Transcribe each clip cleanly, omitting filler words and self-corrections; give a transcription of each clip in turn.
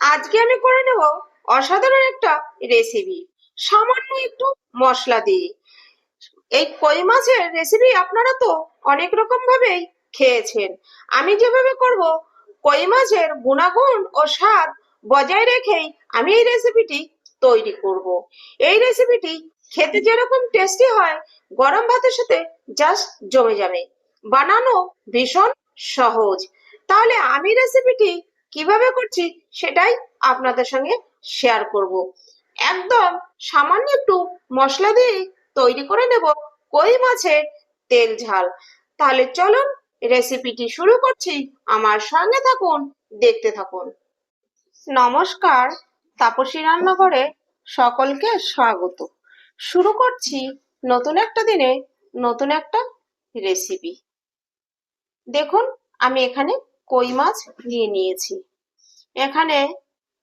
আজকে আমি করে নেব অসাধারণ একটা রেসিপি, সামান্য একটু মশলা দিয়ে। এই কই মাছের রেসিপি আপনারা তো অনেক রকম ভাবেই খেয়েছেন। আমি যেভাবে করব, কই মাছের গুণাগুণ ও স্বাদ বজায় রেখেই আমি এই রেসিপিটি তৈরি করব। এই রেসিপিটি খেতে যেরকম টেস্টি হয়, গরম ভাতের সাথে জাস্ট জমে যাবে। বানানো ভীষণ সহজ। তাহলে আমি রেসিপিটি কিভাবে করছি সেটাই আপনাদের সঙ্গে শেয়ার করব। একদম সামান্য একটু মশলা দিয়ে তৈরি করে নেব কই মাছের তেল ঝাল। তাহলে চলুন রেসিপিটি শুরু করছি, আমার সঙ্গে থাকুন, দেখতে থাকুন। নমস্কার, তাপসী রান্নাঘরে সকলকে স্বাগত। শুরু করছি নতুন একটা দিনে নতুন একটা রেসিপি। দেখুন, আমি এখানে কই মাছ নিয়ে নিয়েছি। এখানে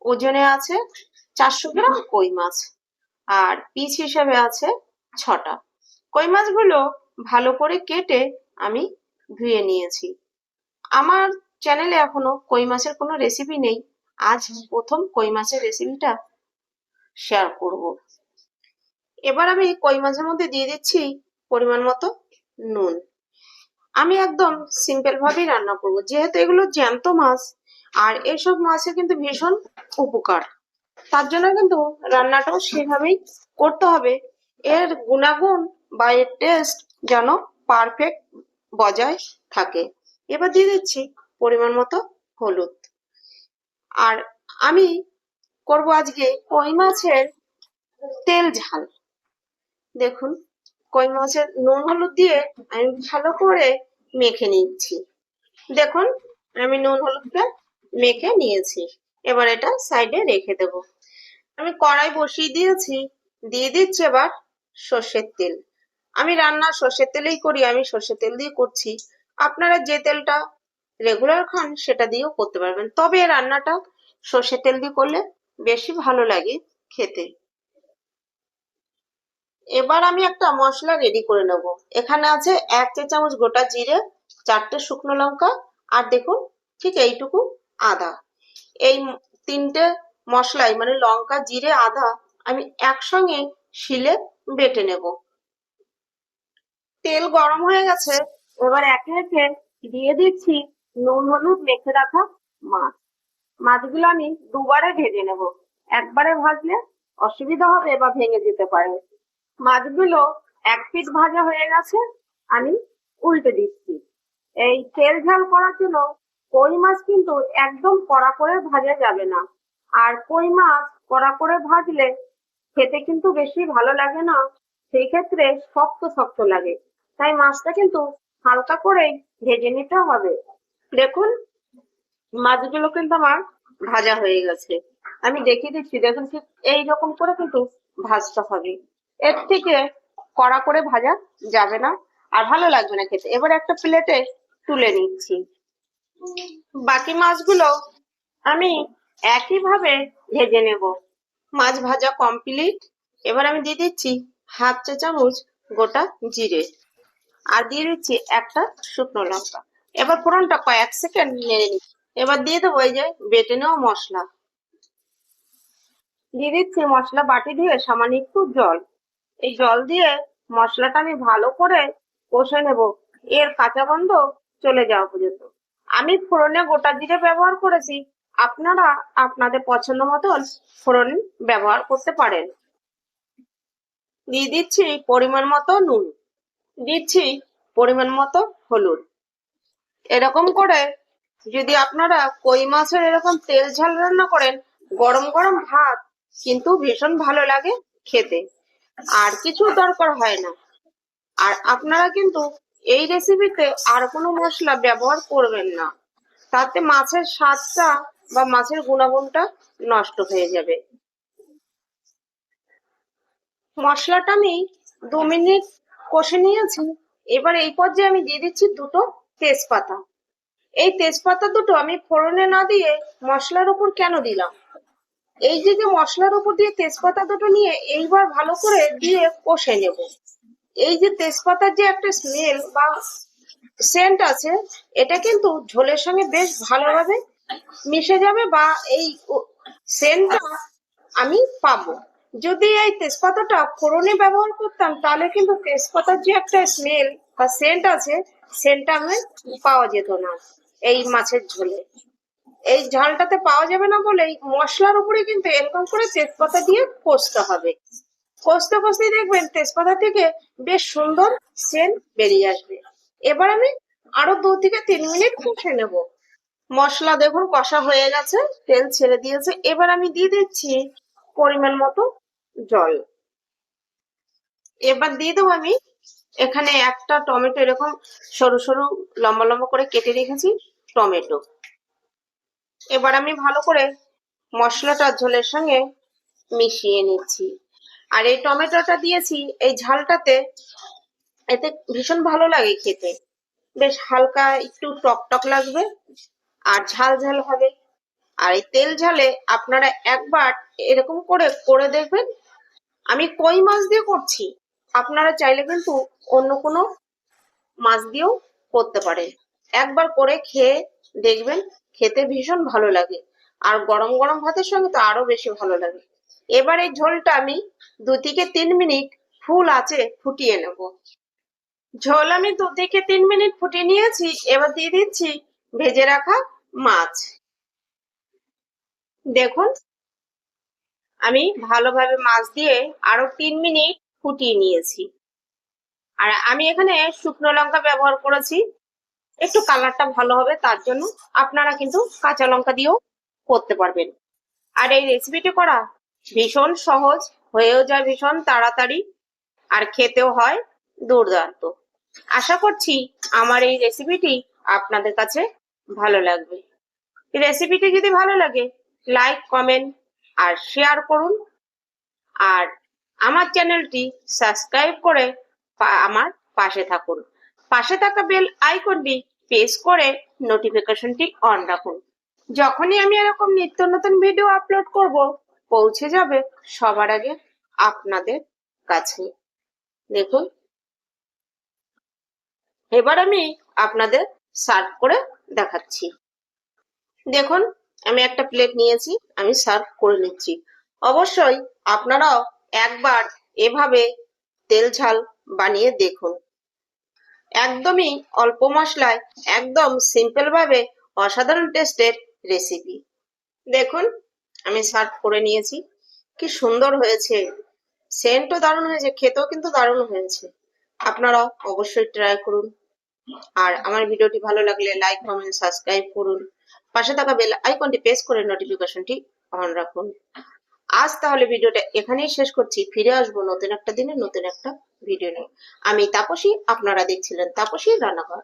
ওজনে আছে 400 গ্রাম কই মাছ, আর পিস হিসেবে আছে 6টা। কই মাছগুলো ভালো করে কেটে আমি ধুয়ে নিয়েছি। আমার চ্যানেলে এখনো কই মাছের কোনো রেসিপি নেই, আজ প্রথম কই মাছের রেসিপিটা শেয়ার করব। এবার আমি কই মাছের মধ্যে দিয়ে দিচ্ছি পরিমাণ মতো নুন। আমি একদম সিম্পল ভাবেই রান্না করব, যেহেতু এগুলো জ্যান্ত মাছ, আর এইসব মাছের কিন্তু ভীষণ উপকার। তার জন্য কিন্তু রান্নাটাও সেভাবেই করতে হবে। এর গুণাগুণ বা এর টেস্ট যেন পারফেক্ট বজায় থাকে। এবার দিয়ে দিচ্ছি পরিমাণ মতো হলুদ। আর আমি করব আজকে কই মাছের তেল ঝাল। দেখুন, কই মাছের নুন হলুদ দিয়ে আমি ভালো করে মেখে নিচ্ছি। দেখুন, আমি নুন হলুদটা মেখে নিয়েছি। এবার এটা সাইডে রেখে দেব। আমি কড়াই বসিয়ে দিয়েছি, দিয়ে দিচ্ছি এবার সর্ষের তেল। আমি রান্না সর্ষের তেলেই করি, আমি সর্ষের তেল দিয়ে করছি। আপনারা যে তেলটা রেগুলার খান সেটা দিয়েও করতে পারবেন, তবে এই রান্নাটা সর্ষের তেল দিয়ে করলে বেশি ভালো লাগে খেতে। এবার আমি একটা মশলা রেডি করে নেব। এখানে আছে 1 চা-চামচ গোটা জিরে, 4টে শুকনো লঙ্কা, আর দেখুন ঠিক এইটুকু আদা। এই তিনটে মশলাই মানে লঙ্কা, জিরে, আদা আমি একসঙ্গে শিলে বেটে নেব। তেল গরম হয়ে গেছে, এবার একে একে দিয়ে দিচ্ছি নুন হলুদ মেখে রাখা মাছ। মাছগুলো আমি দুবারে ভেজে নেব, একবারে ভাজলে অসুবিধা হবে বা ভেঙে যেতে পারে। মাছগুলো এক পিঠ ভাজা হয়ে গেছে, আমি উল্টে দিচ্ছি। এই তেল ঝাল করার জন্য কই মাছ কিন্তু একদম কড়া করে ভাজা যাবে না। আর কই মাছ কড়া করে ভাজলে খেতে কিন্তু বেশি ভালো লাগে না, সেই ক্ষেত্রে শক্ত শক্ত লাগে। তাই মাছটা কিন্তু হালকা করেই ভেজে নিতে হবে। দেখুন, মাছগুলো কিন্তু আমার ভাজা হয়ে গেছে। আমি দেখিয়ে দিচ্ছি, দেখুন ঠিক এইরকম করে কিন্তু ভাজতে হবে। এর থেকে কড়া করে ভাজা যাবে না, আর ভালো লাগবে না খেতে। এবার একটা প্লেটে তুলে নিচ্ছি। বাকি মাছগুলো আমি একইভাবে ভেজে নেব। মাছ ভাজা কমপ্লিট। এবার আমি দিয়ে দিচ্ছি 1/2 চা-চামচ গোটা জিরে, আর দিয়ে দিচ্ছি একটা শুকনো লঙ্কা। এবার ফোড়নটা কয়েক সেকেন্ড নেড়ে নিচ্ছি। এবার দিয়ে দেবো এই যে বেটে নেওয়া মশলা। দিয়ে দিচ্ছি মশলা বাটি দিয়ে সামান্য একটু জল। এই জল দিয়ে মশলাটা আমি ভালো করে কষে নেব, এর কাঁচা গন্ধ চলে যাওয়া পর্যন্ত। আমি ফোড়নে গোটা জিরে ব্যবহার করেছি, আপনারা আপনাদের পছন্দ মতন ফোড়ন ব্যবহার করতে পারেন। দিয়ে দিচ্ছি পরিমাণ মতো নুন, দিচ্ছি পরিমাণ মতো হলুদ। এরকম করে যদি আপনারা কই মাছের এরকম তেল ঝাল রান্না করেন, গরম গরম ভাত কিন্তু ভীষণ ভালো লাগে খেতে, আর কিছু দরকার হয় না। আর আপনারা কিন্তু এই রেসিপিতে আর কোনো মশলা ব্যবহার করবেন না, তাতে মাছের স্বাদটা বা মাছের গুণাগুণটা নষ্ট হয়ে যাবে। মশলাটা আমি 2 মিনিট কষে নিয়েছি। এবার এই পর্যায়ে আমি দিয়ে দিচ্ছি দুটো তেজপাতা। এই তেজপাতা দুটো আমি ফোড়নে না দিয়ে মশলার উপর কেন দিলাম, এই যে যে মশলার উপর দিয়ে তেজপাতা দুটো নিয়ে এইবার ভালো করে দিয়ে কষে নেব। এই যে তেজপাতার যে একটা স্মেল বা সেন্ট আছে, এটা কিন্তু ঝোলের সঙ্গে বেশ ভালোভাবে মিশে যাবে, বা এই সেন্টটা আমি পাবো। যদি এই তেজপাতাটা ফোড়নে ব্যবহার করতাম তাহলে কিন্তু তেজপাতার যে একটা স্মেল বা সেন্ট আছে, সেন্টটা আমি পাওয়া যেত না এই মাছের ঝোলে। এই ঝালটাতে পাওয়া যাবে না বলেই মশলার উপরে কিন্তু এরকম করে তেজপাতা দিয়ে কষতে হবে। কষতে কষতেই দেখবেন তেজপাতা থেকে বেশ সুন্দর সেন্ট বেরিয়ে আসবে। এবার আমি আরো 2 থেকে 3 মিনিট কষে নেব। মশলা দেখুন কষা হয়ে গেছে, তেল ছেড়ে দিয়েছে। এবার আমি দিয়ে দিচ্ছি পরিমাণ মতো জল। এবার দিয়ে দেবো আমি এখানে একটা টমেটো, এরকম সরু সরু লম্বা লম্বা করে কেটে রেখেছি টমেটো। এবার আমি ভালো করে মশলাটা ঝোলের সঙ্গে মিশিয়ে নিচ্ছি। আর এই টমেটোটা দিয়েছি এই ঝালটাতে, এতে ভীষণ ভালো লাগে খেতে। বেশ হালকা একটু টক টক লাগবে আর ঝাল ঝাল হবে। আর এই তেল ঝালে আপনারা একবার এরকম করে করে দেখবেন। আমি কই মাছ দিয়ে করছি, আপনারা চাইলে কিন্তু অন্য কোনো মাছ দিয়েও করতে পারেন। একবার করে খেয়ে দেখবেন, খেতে ভীষণ ভালো লাগে। আর গরম গরম ভাতের সঙ্গে তো আরো বেশি ভালো লাগে। এবার এই ঝোলটা আমি 2 থেকে 3 মিনিট ফুল আঁচে ফুটিয়ে নেব। ঝোল আমি 2 থেকে 3 মিনিট ফুটিয়ে নিয়েছি। এবার দিয়ে দিচ্ছি ভেজে রাখা মাছ। দেখুন আমি ভালোভাবে মাছ দিয়ে আরো 3 মিনিট ফুটিয়ে নিয়েছি। আর আমি এখানে শুকনো লঙ্কা ব্যবহার করেছি, একটু কালারটা ভালো হবে তার জন্য। আপনারা কিন্তু কাঁচা লঙ্কা দিয়েও করতে পারবেন। আর এই রেসিপিটি করা ভীষণ সহজ, হয়েও যায় ভীষণ তাড়াতাড়ি, আর খেতেও হয় দুর্দান্ত। আশা করছি আমার এই রেসিপিটি আপনাদের কাছে ভালো লাগবে। রেসিপিটি যদি ভালো লাগে লাইক, কমেন্ট আর শেয়ার করুন। আর আমার চ্যানেলটি সাবস্ক্রাইব করে আমার পাশে থাকুন। পাশে থাকা বেল আইকনটি প্রেস করে নোটিফিকেশনটি অন রাখুন। যখনই আমি এরকম নিত্য নতুন ভিডিও আপলোড করব, পৌঁছে যাবে সবার আগে আপনাদের কাছে। দেখুন এবার আমি আপনাদের সার্ভ করে দেখাচ্ছি। দেখুন আমি একটা প্লেট নিয়েছি, আমি সার্ভ করে নিচ্ছি। অবশ্যই আপনারাও একবার এভাবে তেল ঝাল বানিয়ে দেখুন। একদমই অল্প মশলায়, একদম সিম্পল ভাবে অসাধারণ টেস্টের রেসিপি। দেখুন আমি সার্ভ করে নিয়েছি, কি সুন্দর হয়েছে। সেন্টও দারুণ হয়েছে, খেতেও কিন্তু দারুণ হয়েছে। আপনারাও অবশ্যই ট্রাই করুন। আর আমার ভিডিওটি ভালো লাগলে লাইক, কমেন্ট, সাবস্ক্রাইব করুন। পাশে থাকা বেল আইকনটি প্রেস করে নোটিফিকেশনটি অন রাখুন। আজ তাহলে ভিডিওটা এখানেই শেষ করছি। ফিরে আসবো নতুন একটা দিনে নতুন একটা ভিডিও নিয়ে। আমি তাপসী, আপনারা দেখছিলেন তাপসী রান্নাঘর।